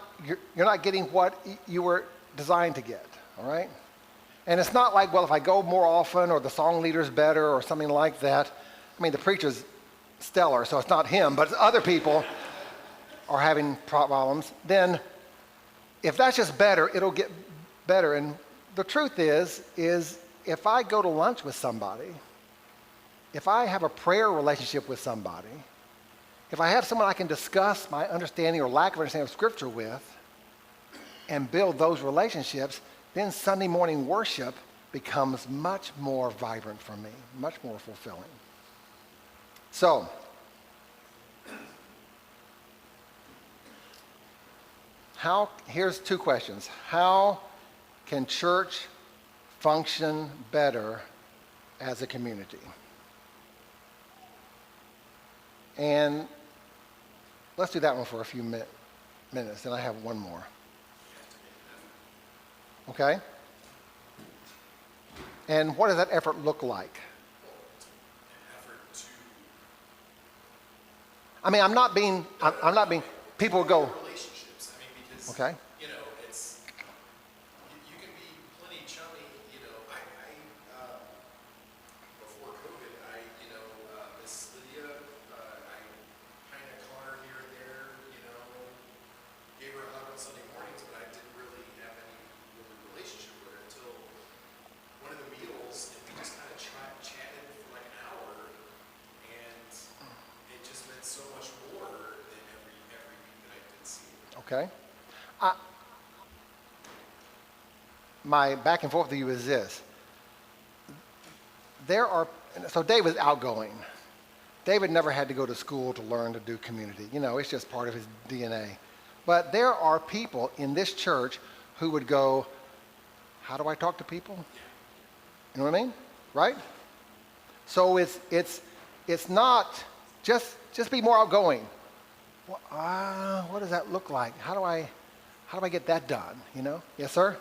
getting what you were designed to get, all right? And it's not like, well, if I go more often or the song leader's better or something like that. I mean, the preacher's stellar, so it's not him, but other people are having problems. Then if that's just better, it'll get better. And the truth is if I go to lunch with somebody, if I have a prayer relationship with somebody, if I have someone I can discuss my understanding or lack of understanding of Scripture with and build those relationships, then Sunday morning worship becomes much more vibrant for me, much more fulfilling. So, here's 2 questions. How can church function better as a community? And let's do that one for a few minutes, and I have one more. Okay? And what does that effort look like? I mean, I'm not being, people go, relationships. I mean, because, okay, you know, it's, you can be plenty chummy, you know, before COVID, Miss Lydia, I kind of caught her here and there, you know, gave her a hug on Sunday mornings, but I didn't really have any really relationship with her until okay? My back and forth with you is this. So David's outgoing. David never had to go to school to learn to do community. You know, it's just part of his DNA. But there are people in this church who would go, how do I talk to people? You know what I mean? Right? So it's not just be more outgoing. Well, what does that look like? How do I get that done? You know? Yes, sir?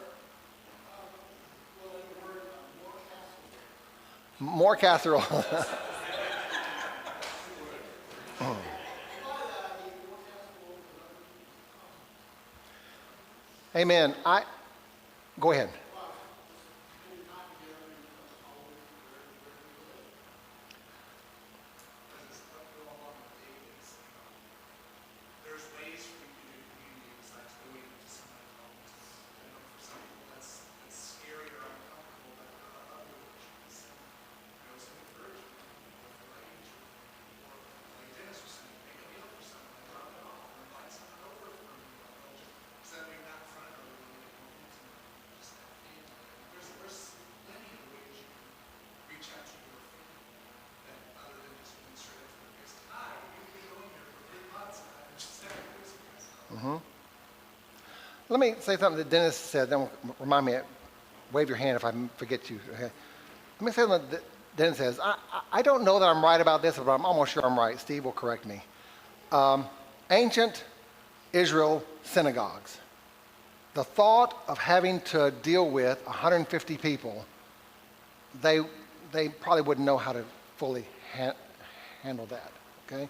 More casserole. Amen. Go ahead. There's ways for you to do community besides going to someone's home. I know for some people that's scary or uncomfortable, but for other religions, some encouragement with the range, or like Dennis was saying, make a meal for someone, drop it off, or invite someone over for a meal. Instead of being out in front of everybody, just that family. There's plenty of ways you can reach out to your family that other than just being straight up to their face. Hi, you've been going here for 3 months, and I'm just having Christmas. Let me say something that Dennis said, then remind me, wave your hand if I forget you, okay? Let me say something that Dennis says. I don't know that I'm right about this, but I'm almost sure I'm right. Steve will correct me. Ancient Israel synagogues. The thought of having to deal with 150 people, they probably wouldn't know how to fully handle that, okay?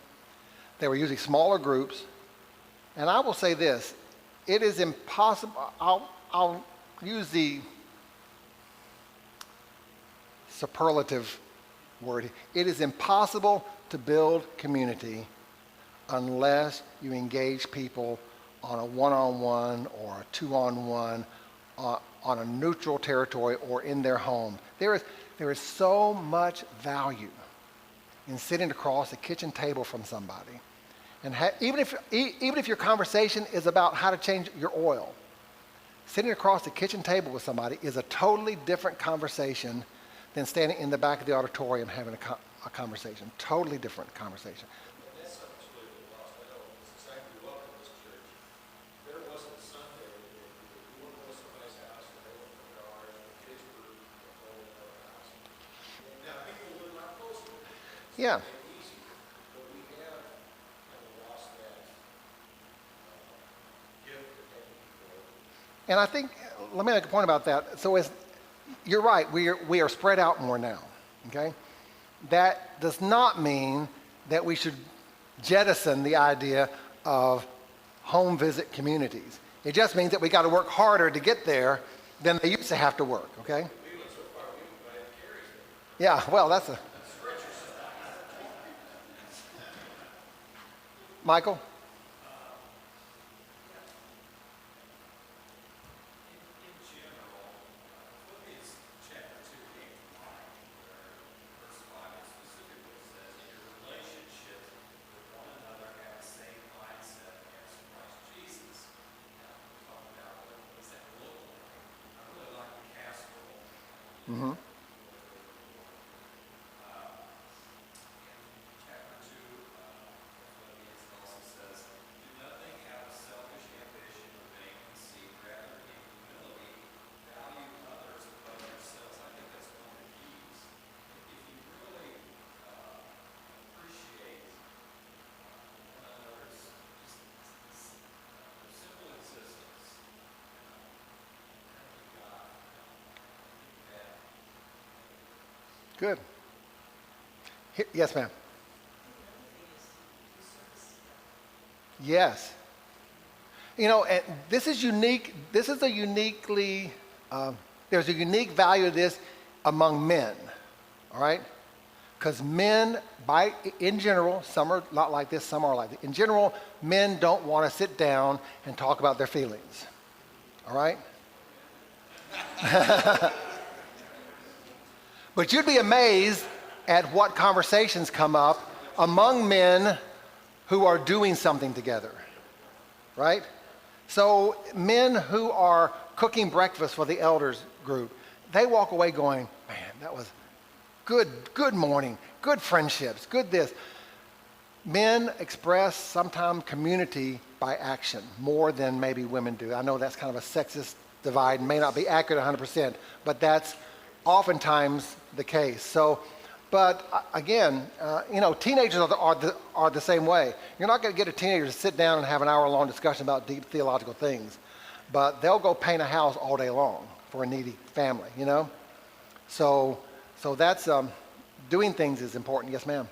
They were usually smaller groups. And I will say this, it is impossible, I'll use the superlative word. It is impossible to build community unless you engage people on a one-on-one or a two-on-one on a neutral territory or in their home. There is so much value in sitting across a kitchen table from somebody. And even if your conversation is about how to change your oil, sitting across the kitchen table with somebody is a totally different conversation than standing in the back of the auditorium having a conversation. Totally different conversation. And that's something that's really lost. I know, since I grew up in this church, there wasn't a Sunday that you wouldn't go to somebody's house and they wouldn't put cars, and the kids were going to their house. And now people live not close to it. Yeah. It's easier, but we have kind of lost that gift of having people over. And I think, let me make a point about that. So you're right, we are spread out more now, okay? That does not mean that we should jettison the idea of home visit communities. It just means that we got to work harder to get there than they used to have to work, okay? We went so far, we invited Carrie's. Yeah, well, that's a... Michael? In general, Philippians chapter 2 came to mind, where verse 5 it specifically says, in your relationships with one another have the same mindset as Christ Jesus. Now, we're talking about what does that look like? I really like the casserole. Mm-hmm. Chapter 2 Philippians also says, do nothing out of selfish ambition or vain conceit, rather in humility value others above yourselves. I think that's one of the keys. If you really appreciate one another's just their simple existence, thank you God for that. Good. Yes, ma'am. Yes. You know, and this is unique. This is a uniquely, there's a unique value to this among men, all right? Because men, in general, some are not like this, some are like this. In general, men don't want to sit down and talk about their feelings, all right? But you'd be amazed at what conversations come up among men who are doing something together, right? So men who are cooking breakfast for the elders group, they walk away going, man, that was good morning, good friendships, good this. Men express sometimes community by action more than maybe women do. I know that's kind of a sexist divide, may not be accurate 100%, but that's oftentimes the case. So, but again, teenagers are the same way. You're not going to get a teenager to sit down and have an hour-long discussion about deep theological things, but they'll go paint a house all day long for a needy family, So that's, doing things is important. Yes, ma'am.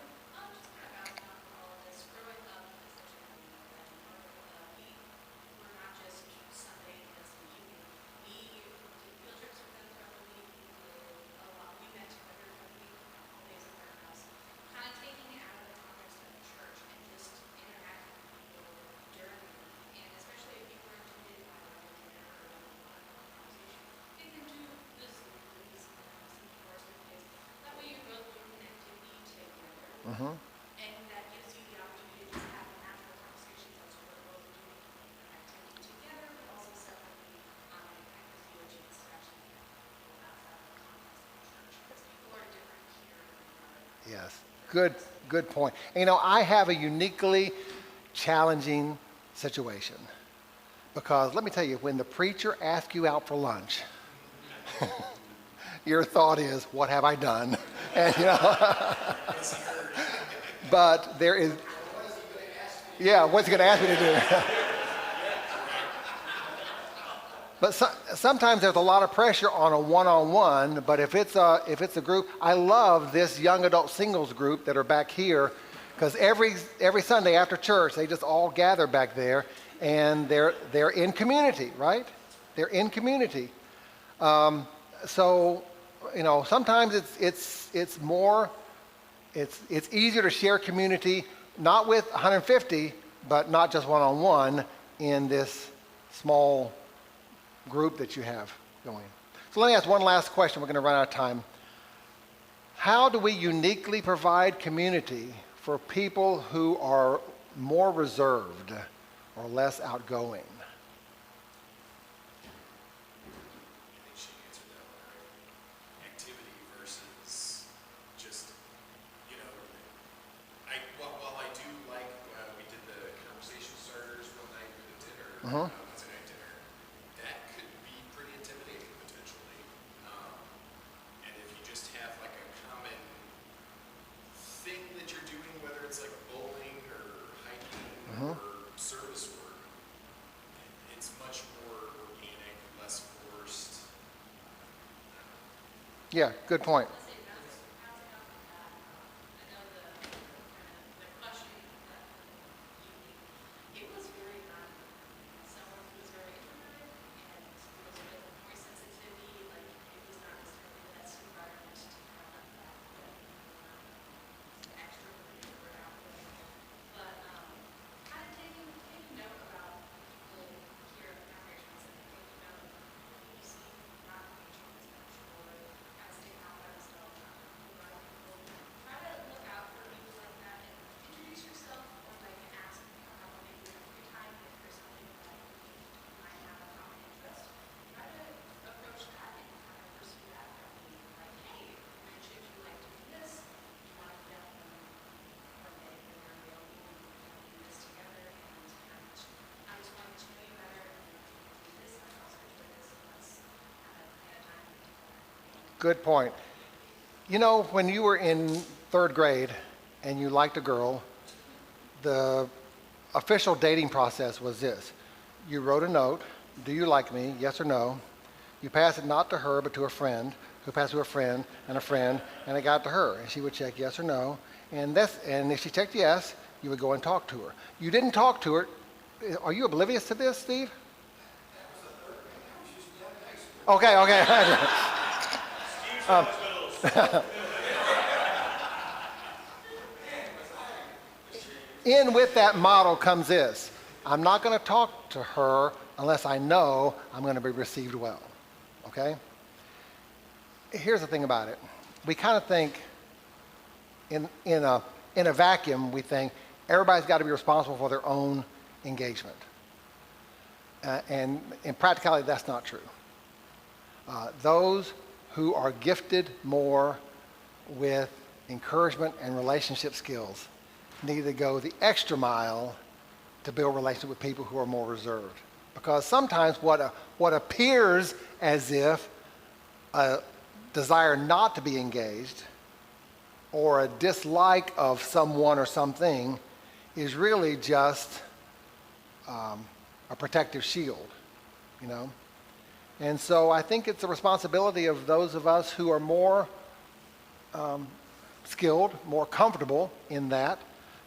Mm-hmm. And that gives you the opportunity to just have natural conversations as to what both are doing an activity together, but also separately, and that gives you a chance to actually connect with people outside of the context of the church. Because people are different here than they are. Yes, good point. I have a uniquely challenging situation because let me tell you, when the preacher asks you out for lunch, your thought is, what have I done? And but there is, what's he going to ask me to do? But sometimes there's a lot of pressure on a one-on-one, but if it's a group, I love this young adult singles group that are back here, because every Sunday after church, they just all gather back there, and they're in community, right? They're in community. So, sometimes it's more, it's easier to share community, not with 150, but not just one-on-one in this small group that you have going. So let me ask one last question. We're going to run out of time. How do we uniquely provide community for people who are more reserved or less outgoing? Uh-huh. Wednesday night dinner, that could be pretty intimidating potentially. And if you just have like a common thing that you're doing, whether it's like bowling or hiking or service work, it's much more organic, less forced. Yeah, good point. Good point. When you were in third grade and you liked a girl, the official dating process was this. You wrote a note, do you like me, yes or no? You pass it not to her, but to a friend, who passed to a friend, and it got to her. And she would check yes or no. And if she checked yes, you would go and talk to her. You didn't talk to her. Are you oblivious to this, Steve? Okay. In with that model comes this. I'm not going to talk to her unless I know I'm going to be received well. Okay? Here's the thing about it. We kind of think in a vacuum, we think everybody's got to be responsible for their own engagement. And in practicality, that's not true. Those who are gifted more with encouragement and relationship skills need to go the extra mile to build relationship with people who are more reserved. Because sometimes what appears as if a desire not to be engaged or a dislike of someone or something is really just a protective shield, you know? And so I think it's the responsibility of those of us who are more skilled, more comfortable in that,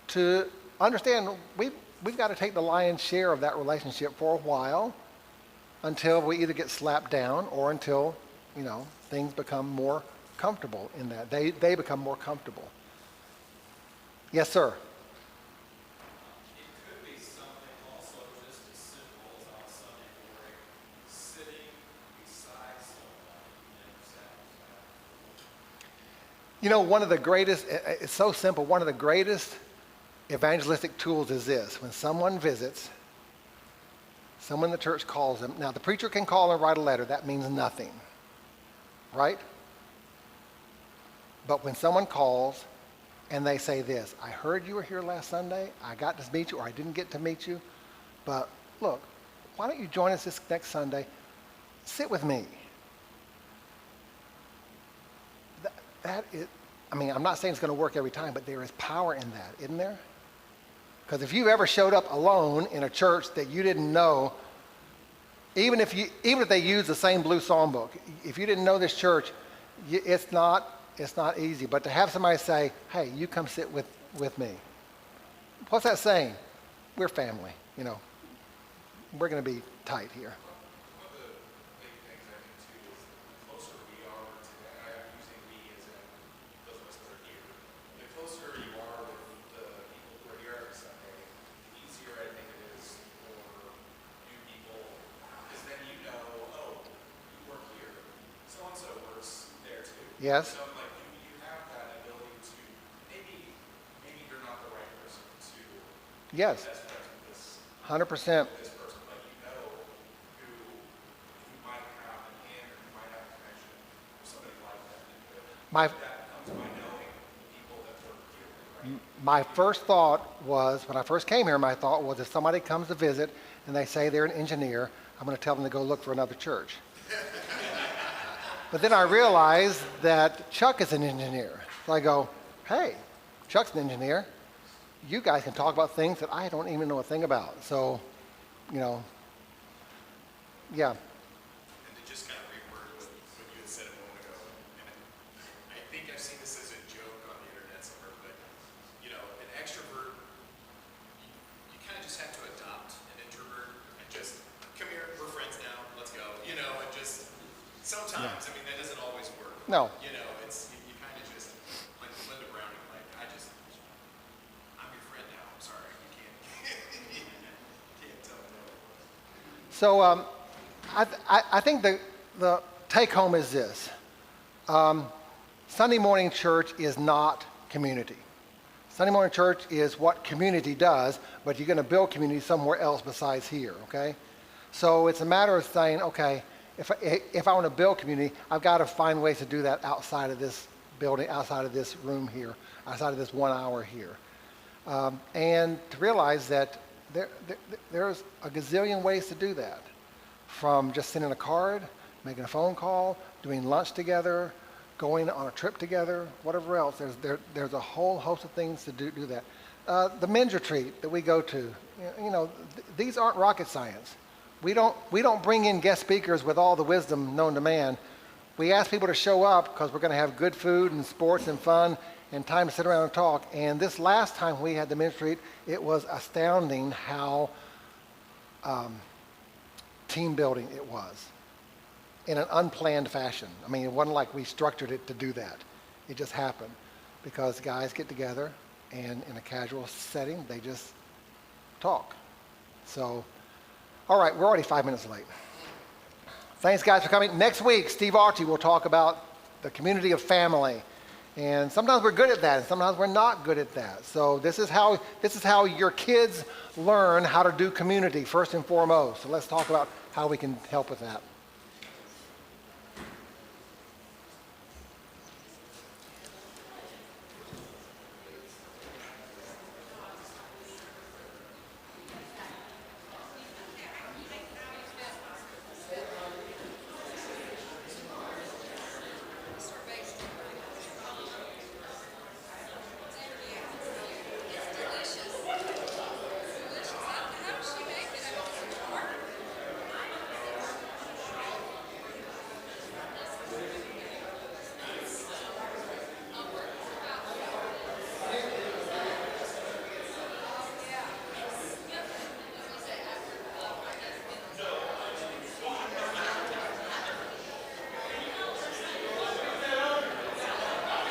to understand we've got to take the lion's share of that relationship for a while until we either get slapped down or until, you know, things become more comfortable in that. They become more comfortable. Yes, sir. It could be something also just as simple as on Sunday morning, sitting beside someone and satisfied. You know, one of the greatest, it's so simple, one of the greatest evangelistic tools is this. When someone visits, someone in the church calls them. Now, the preacher can call and write a letter. That means nothing, right? But when someone calls and they say this, I heard you were here last Sunday. I got to meet you, or I didn't get to meet you. But look, why don't you join us this next Sunday? Sit with me. That is, I mean, I'm not saying it's going to work every time, but there is power in that, isn't there? Because if you ever showed up alone in a church that you didn't know, even if they use the same blue psalm book, if you didn't know this church, it's not easy. But to have somebody say, hey, you come sit with me. What's that saying? We're family, you know. We're going to be tight here. One of the big things I think too is the closer we are to that, I'm using me as in those of us that are here. The closer you are with the people who are here every Sunday, the easier I think it is for new people, because then you know, oh, you work here. So-and-so works there too. Yes. So like you have that ability to, maybe you're not the right person to Yes. best friends with this 100%. this person, but you know who might have an in or who might have a connection with somebody like that. That comes by knowing the people that work here. Right? My first thought was, when I first came here, my thought was if somebody comes to visit and they say they're an engineer, I'm going to tell them to go look for another church. But then I realized that Chuck is an engineer. So I go, hey, Chuck's an engineer. You guys can talk about things that I don't even know a thing about. So, you know, yeah. And to just kind of reword what you had said a moment ago, and I think I've seen this as a joke on the internet somewhere, but you know, an extrovert, you kind of just have to adopt an introvert and just come here, we're friends now, let's go, you know, and just sometimes, I mean, that doesn't always work. No. You know, it's you kind of just like Linda Browning, like I'm your friend now. I'm sorry, you can't can't tell me no. So I think the take home is this. Sunday morning church is not community. Sunday morning church is what community does, but you're going to build community somewhere else besides here, okay? So it's a matter of saying, okay, if I want to build community, I've got to find ways to do that outside of this building, outside of this room here, outside of this 1 hour here. And to realize that there's a gazillion ways to do that. From just sending a card, making a phone call, doing lunch together, going on a trip together, whatever else. There's a whole host of things to do that. The men's retreat that we go to, you know, these aren't rocket science. We don't bring in guest speakers with all the wisdom known to man. We ask people to show up because we're going to have good food and sports and fun and time to sit around and talk. And this last time we had the men's retreat, it was astounding how team building it was in an unplanned fashion. I mean, it wasn't like we structured it to do that. It just happened because guys get together and in a casual setting, they just talk. So, all right, we're already 5 minutes late. Thanks, guys, for coming. Next week, Steve Archie will talk about the community of family And sometimes we're good at that, and sometimes we're not good at that. So this is how your kids learn how to do community first and foremost. So let's talk about how we can help with that.